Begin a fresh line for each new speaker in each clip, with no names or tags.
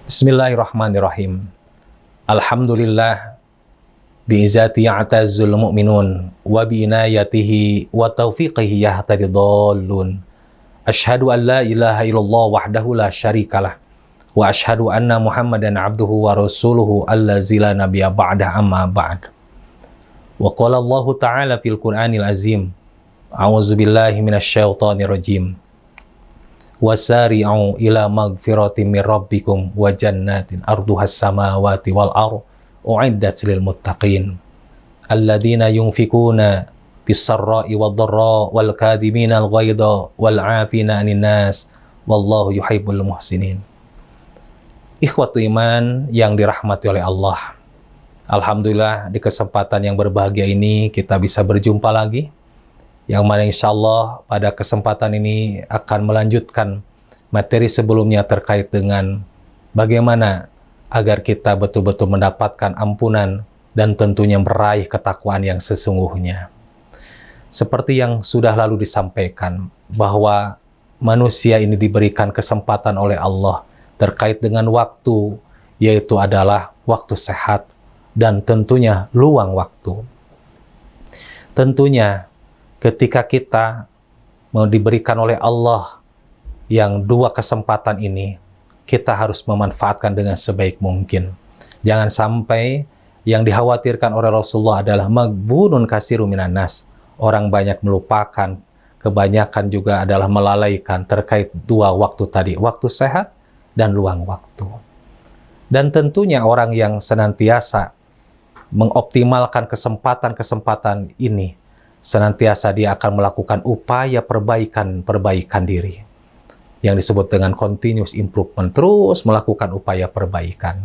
Bismillahirrahmanirrahim. Alhamdulillah bi'izzati ya'tazzul mu'minun wa bi'inayatihi wa taufiqihi yahtadi dhallun. Ashhadu an la ilaha illallah wahdahu la syarikalah wa ashhadu anna Muhammadan abduhu wa rasuluhu allazi la nabiyya ba'dah amma ba'd. Wa qala Allah ta'ala fil Qur'anil azim. A'udzu billahi minasyaitonir rajim. Wasari'u ila magfiratin min rabbikum wa jannatin arduhas samawati wal ardh u'iddat lil muttaqin alladzina yunfikuna bis sarra'i wad dharra wal kadhimina al ghaidha wal 'afina 'anil nas wallahu yuhibbul muhsinin. Ikhwatu iman yang dirahmati oleh Allah, alhamdulillah di kesempatan yang berbahagia ini kita bisa berjumpa lagi, yang mana insya Allah pada kesempatan ini akan melanjutkan materi sebelumnya terkait dengan bagaimana agar kita betul-betul mendapatkan ampunan dan tentunya meraih ketakwaan yang sesungguhnya. Seperti yang sudah lalu disampaikan, bahwa manusia ini diberikan kesempatan oleh Allah terkait dengan waktu, yaitu adalah waktu sehat dan tentunya luang waktu. Tentunya ketika kita mau diberikan oleh Allah yang dua kesempatan ini, kita harus memanfaatkan dengan sebaik mungkin. Jangan sampai yang dikhawatirkan oleh Rasulullah adalah maghbunun katsiru minan nas. Orang banyak melupakan, kebanyakan juga adalah melalaikan terkait dua waktu tadi, waktu sehat dan luang waktu. Dan tentunya orang yang senantiasa mengoptimalkan kesempatan-kesempatan ini, senantiasa dia akan melakukan upaya perbaikan diri, yang disebut dengan continuous improvement, terus melakukan upaya perbaikan.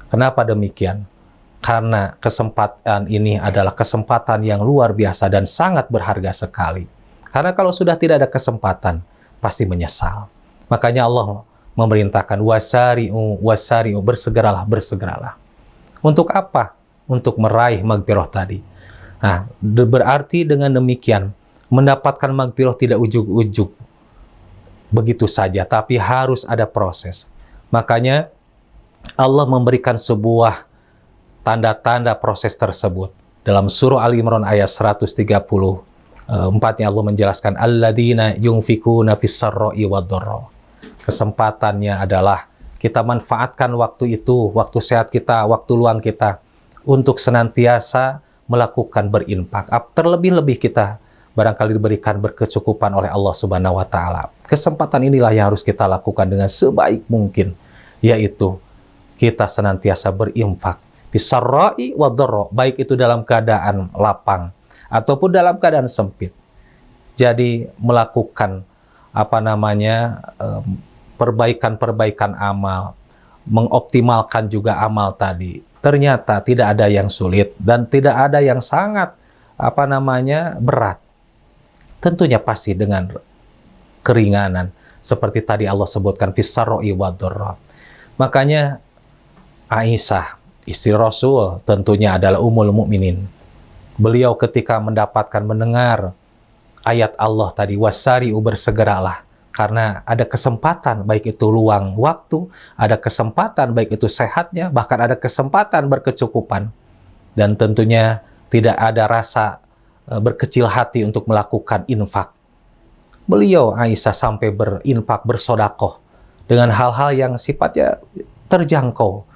Kenapa demikian? Karena kesempatan ini adalah kesempatan yang luar biasa dan sangat berharga sekali. Karena kalau sudah tidak ada kesempatan, pasti menyesal. Makanya Allah memerintahkan wasari'u, bersegeralah. Untuk apa? Untuk meraih maghfirah tadi. Nah, berarti dengan demikian, mendapatkan maghfirah tidak ujug-ujug begitu saja, tapi harus ada proses. Makanya Allah memberikan sebuah tanda-tanda proses tersebut. Dalam surah Ali Imran ayat 134, Allah menjelaskan, alladzina yunfikuna fis sarra'i wad dharra. Kesempatannya adalah kita manfaatkan waktu itu, waktu sehat kita, waktu luang kita, untuk senantiasa melakukan berinfak. Terlebih-lebih kita barangkali diberikan berkecukupan oleh Allah Subhanahu wa taala. Kesempatan inilah yang harus kita lakukan dengan sebaik mungkin, yaitu kita senantiasa berinfak bisarra'i wad dharra, baik itu dalam keadaan lapang ataupun dalam keadaan sempit. Jadi melakukan perbaikan amal, mengoptimalkan juga amal tadi. Ternyata tidak ada yang sulit dan tidak ada yang sangat berat. Tentunya pasti dengan keringanan, seperti tadi Allah sebutkan fisarroi wad dharra. Makanya Aisyah, istri Rasul, tentunya adalah Ummul Mukminin. Beliau ketika mendengar ayat Allah tadi, wasari'u, bersegeralah, karena ada kesempatan, baik itu luang waktu, ada kesempatan, baik itu sehatnya, bahkan ada kesempatan berkecukupan. Dan tentunya tidak ada rasa berkecil hati untuk melakukan infak. Beliau, Aisyah, sampai berinfak, bersodakoh, dengan hal-hal yang sifatnya terjangkau,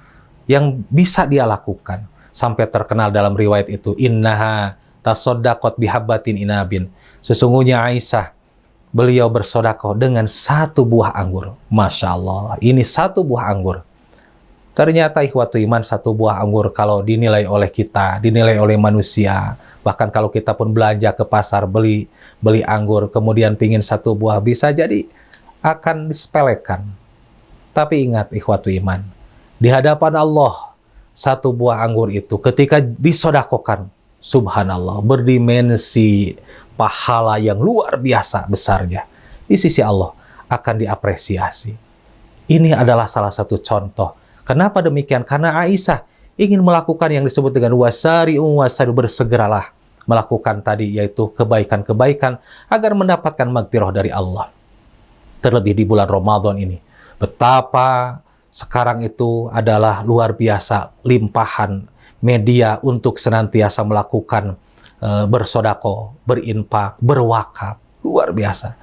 yang bisa dia lakukan. Sampai terkenal dalam riwayat itu, innaha tasoddaqat bihabbatin inabin. Sesungguhnya Aisyah, beliau bersodakoh dengan satu buah anggur. Masya Allah, ini satu buah anggur. Ternyata ikhwatu iman, satu buah anggur kalau dinilai oleh kita, dinilai oleh manusia, bahkan kalau kita pun belanja ke pasar, beli anggur, kemudian pingin satu buah, bisa jadi akan disepelekan. Tapi ingat ikhwatu iman, di hadapan Allah, satu buah anggur itu ketika disodakokan, subhanallah, berdimensi pahala yang luar biasa besarnya. Di sisi Allah akan diapresiasi. Ini adalah salah satu contoh. Kenapa demikian? Karena Aisyah ingin melakukan yang disebut dengan wasari'u, bersegeralah melakukan tadi, yaitu kebaikan-kebaikan agar mendapatkan maghfirah dari Allah. Terlebih di bulan Ramadan ini, betapa sekarang itu adalah luar biasa limpahan media untuk senantiasa melakukan bersodako, berinfak, berwakaf, luar biasa.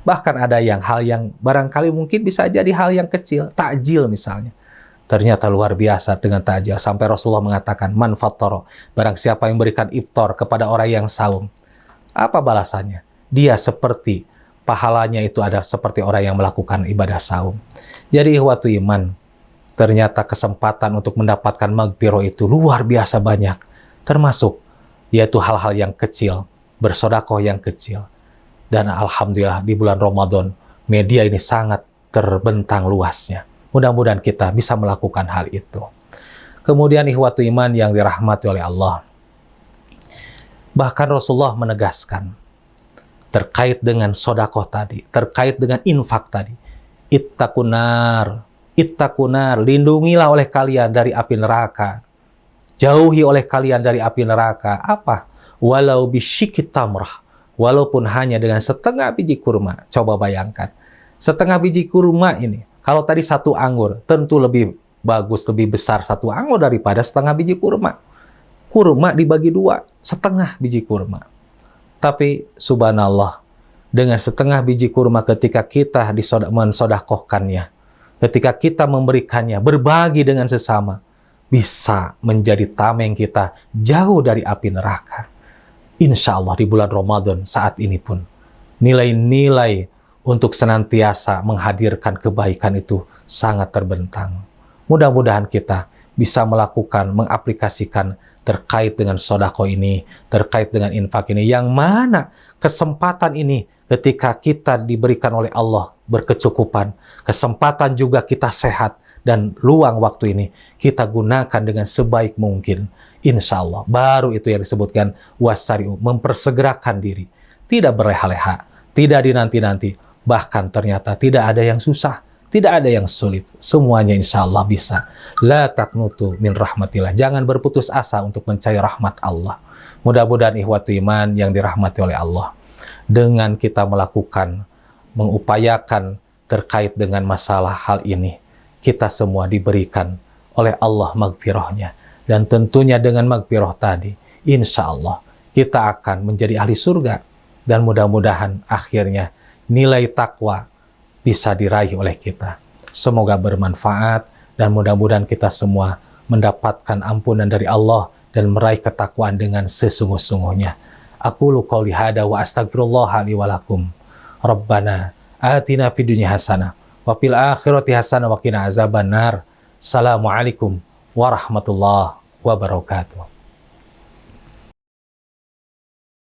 Bahkan ada hal yang barangkali mungkin bisa jadi hal yang kecil, takjil misalnya. Ternyata luar biasa dengan takjil. Sampai Rasulullah mengatakan, man fattara, barang siapa yang berikan iftar kepada orang yang saum. Apa balasannya? Dia seperti, pahalanya itu adalah seperti orang yang melakukan ibadah saum. Jadi ikhwatu iman, ternyata kesempatan untuk mendapatkan maghfirah itu luar biasa banyak. Termasuk, yaitu hal-hal yang kecil, bersodakoh yang kecil. Dan alhamdulillah di bulan Ramadan, media ini sangat terbentang luasnya. Mudah-mudahan kita bisa melakukan hal itu. Kemudian ikhwatu iman yang dirahmati oleh Allah. Bahkan Rasulullah menegaskan, terkait dengan sodakoh tadi, terkait dengan infak tadi. Ittaqunar, lindungilah oleh kalian dari api neraka. Jauhi oleh kalian dari api neraka. Apa? Walau bisyikit tamrah. Walaupun hanya dengan setengah biji kurma. Coba bayangkan. Setengah biji kurma ini. Kalau tadi satu anggur, tentu lebih bagus, lebih besar satu anggur daripada setengah biji kurma. Kurma dibagi dua, setengah biji kurma. Tapi subhanallah, dengan setengah biji kurma ketika kita mensodakohkannya, ketika kita memberikannya, berbagi dengan sesama, bisa menjadi tameng kita jauh dari api neraka. Insya Allah di bulan Ramadan saat ini pun, nilai-nilai untuk senantiasa menghadirkan kebaikan itu sangat terbentang. Mudah-mudahan kita bisa melakukan, mengaplikasikan terkait dengan sodako ini, terkait dengan infak ini, yang mana kesempatan ini ketika kita diberikan oleh Allah berkecukupan, kesempatan juga kita sehat, dan luang waktu ini kita gunakan dengan sebaik mungkin. Insya Allah, baru itu yang disebutkan wasari'u, mempersegerakan diri, tidak berleha-leha, tidak dinanti-nanti, bahkan ternyata tidak ada yang susah, tidak ada yang sulit, semuanya insya Allah bisa. La taqnutu min rahmatillah, jangan berputus asa untuk mencari rahmat Allah. Mudah-mudahan ikhwatu iman yang dirahmati oleh Allah, dengan kita melakukan, mengupayakan terkait dengan masalah hal ini, kita semua diberikan oleh Allah maghfirahnya. Dan tentunya dengan maghfirah tadi, insya Allah kita akan menjadi ahli surga. Dan mudah-mudahan akhirnya nilai takwa bisa diraih oleh kita. Semoga bermanfaat dan mudah-mudahan kita semua mendapatkan ampunan dari Allah dan meraih ketakwaan dengan sesungguh-sungguhnya. Aqulu qouli hada wa astaghfirullah li wa lakum. Rabbana atina fid dunya hasanah wa fil akhirati hasanah wa qina azabannar. Assalamualaikum warahmatullahi wabarakatuh.